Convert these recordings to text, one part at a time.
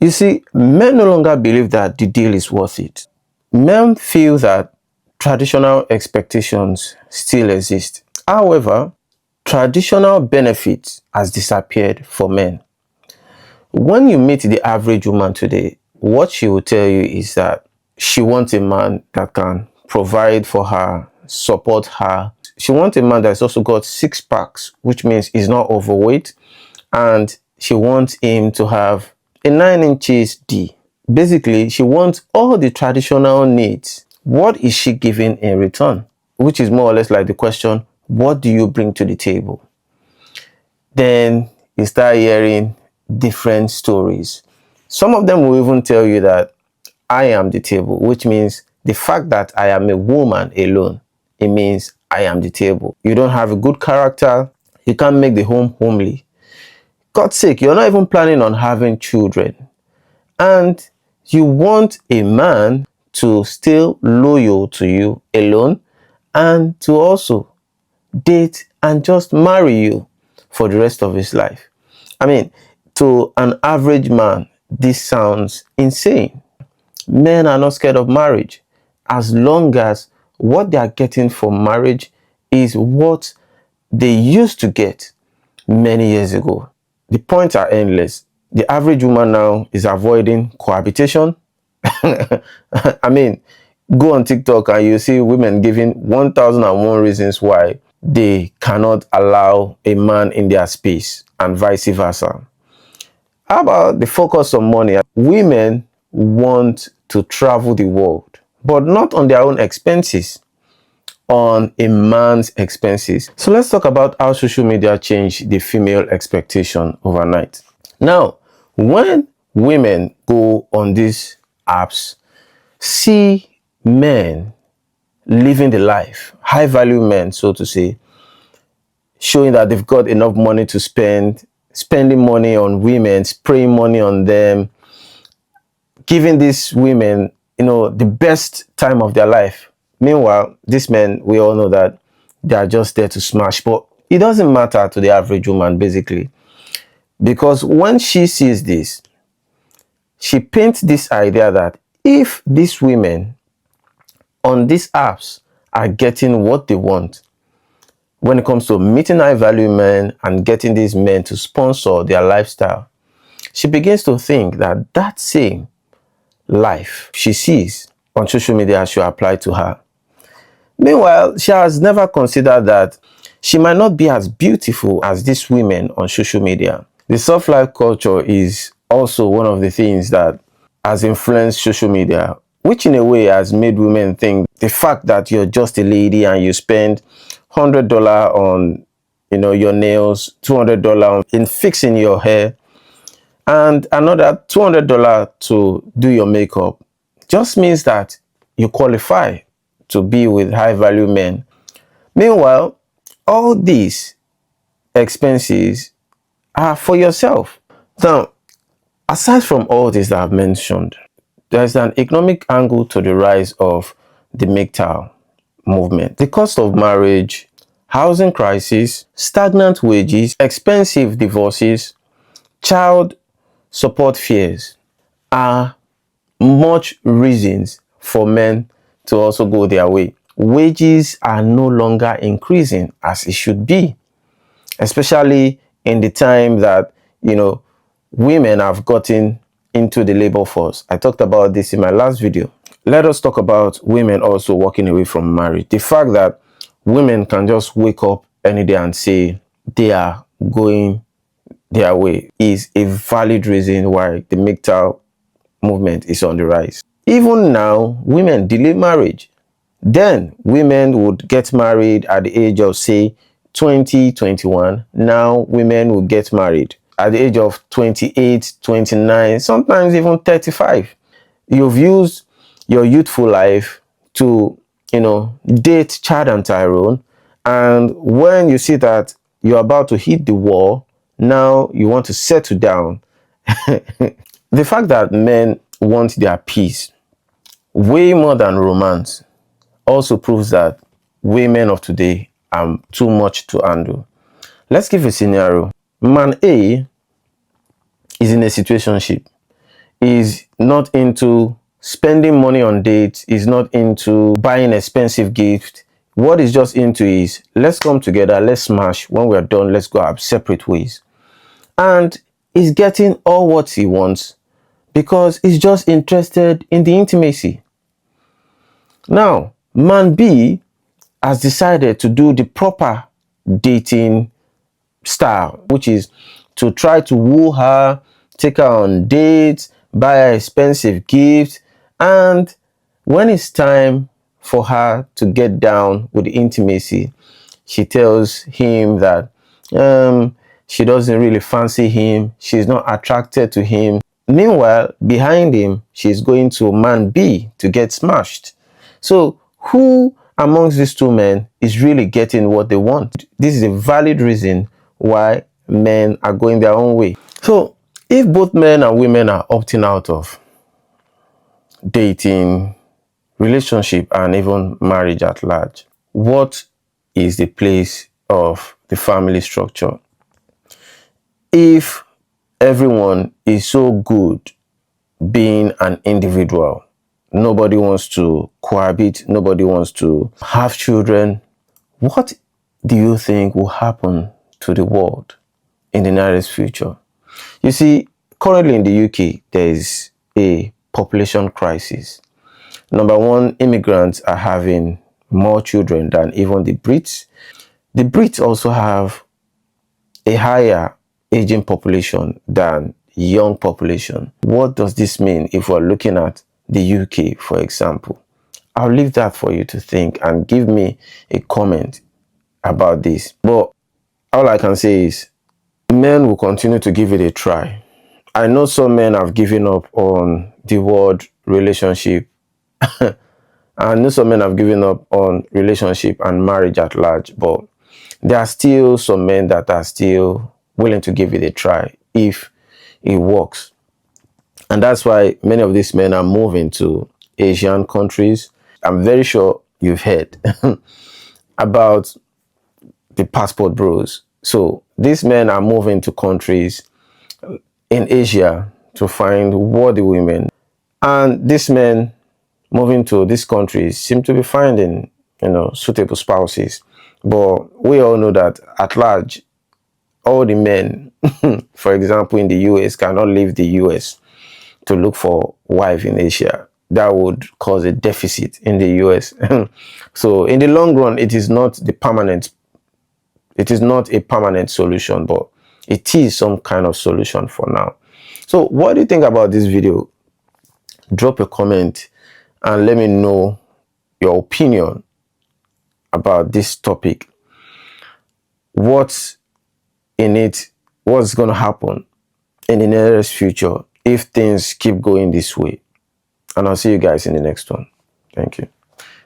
You see, men no longer believe that the deal is worth it. Men feel that traditional expectations still exist. However, traditional benefits has disappeared for men. When you meet the average woman today, what she will tell you is that she wants a man that can provide for her, support her. She wants a man that's also got six packs, which means he's not overweight, and she wants him to have a 9 inches D. Basically, she wants all the traditional needs. What is she giving in return? Which is more or less like the question, what do you bring to the table? Then you start hearing different stories. Some of them will even tell you that I am the table, which means the fact that I am a woman alone, it means I am the table. You don't have a good character, you can't make the home homely. God's sake, you're not even planning on having children. And you want a man to stay loyal to you alone and to also date and just marry you for the rest of his life. I mean, to an average man, this sounds insane. Men are not scared of marriage as long as what they are getting from marriage is what they used to get many years ago. The points are endless. The average woman now is avoiding cohabitation. I mean, go on TikTok and you see women giving 1001 reasons why they cannot allow a man in their space and vice versa. How about the focus on money? Women want to travel the world, but not on their own expenses, on a man's expenses. So let's talk about how social media changed the female expectation overnight. Now, when women go on these apps, see men living the life, high value men, so to say, showing that they've got enough money to spend, spending money on women, spraying money on them, giving these women, the best time of their life. Meanwhile, these men, we all know that they are just there to smash, but it doesn't matter to the average woman, basically. Because when she sees this, she paints this idea that if these women on these apps are getting what they want, when it comes to meeting high value men and getting these men to sponsor their lifestyle, she begins to think that that same life she sees on social media should apply to her. Meanwhile, she has never considered that she might not be as beautiful as these women on social media. The soft life culture is also one of the things that has influenced social media, which in a way has made women think the fact that you're just a lady and you spend $100 on your nails, $200 in fixing your hair, and another $200 to do your makeup, just means that you qualify to be with high value men. Meanwhile, all these expenses are for yourself. Now, aside from all this that I've mentioned, there's an economic angle to the rise of the Mgtow movement. The cost of marriage, housing crisis, stagnant wages, expensive divorces, child support fears are much reasons for men to also go their way. Wages are no longer increasing as it should be, especially in the time that women have gotten into the labor force. I talked about this in my last video. Let us talk about women also walking away from marriage. The fact that women can just wake up any day and say they are going their way is a valid reason why the Mgtow movement is on the rise. Even now, women delay marriage. Then women would get married at the age of, say, 20, 21. Now women will get married at the age of 28, 29, sometimes even 35. You've used your youthful life to, date Chad and Tyrone. And when you see that you're about to hit the wall, now you want to settle down. The fact that men want their peace way more than romance also proves that women of today are too much to handle. Let's give a scenario. Man A is in a situationship. is not into spending money on dates, is not into buying expensive gifts. What he's just into is, let's come together, let's smash. When we're done, let's go our separate ways. And he's getting all what he wants because he's just interested in the intimacy. Now, man B has decided to do the proper dating style, which is to try to woo her, take her on dates, buy her expensive gifts, and when it's time for her to get down with the intimacy, she tells him that she doesn't really fancy him, she's not attracted to him. Meanwhile, behind him, she's going to man B to get smashed. So who amongst these two men is really getting what they want? This is a valid reason why men are going their own way. So if both men and women are opting out of dating, relationship, and even marriage at large, what is the place of the family structure? If everyone is so good being an individual, nobody wants to cohabit, nobody wants to have children, what do you think will happen to the world in the nearest future? You see, currently in the UK, there is a population crisis. Number one, immigrants are having more children than even the Brits. The Brits also have a higher aging population than young population. What does this mean if we're looking at the UK, for example? I'll leave that for you to think and give me a comment about this. But all I can say is men will continue to give it a try. I know some men have given up on the word relationship. I know some men have given up on relationship and marriage at large, but there are still some men that are still willing to give it a try if it works. And that's why many of these men are moving to Asian countries. I'm very sure you've heard about the passport bros. So these men are moving to countries in Asia to find worthy women. And these men moving to these countries seem to be finding, suitable spouses. But we all know that at large, all the men, for example, in the US, cannot leave the US to look for wife in Asia. That would cause a deficit in the US. So in the long run, it is not a permanent solution, but it is some kind of solution for now. So what do you think about this video? Drop a comment and let me know your opinion about this topic. What's in it? What's going to happen in the nearest future if things keep going this way? And I'll see you guys in the next one. Thank you.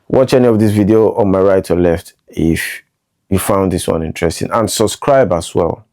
Watch any of this video on my right or left if you found this one interesting, and subscribe as well.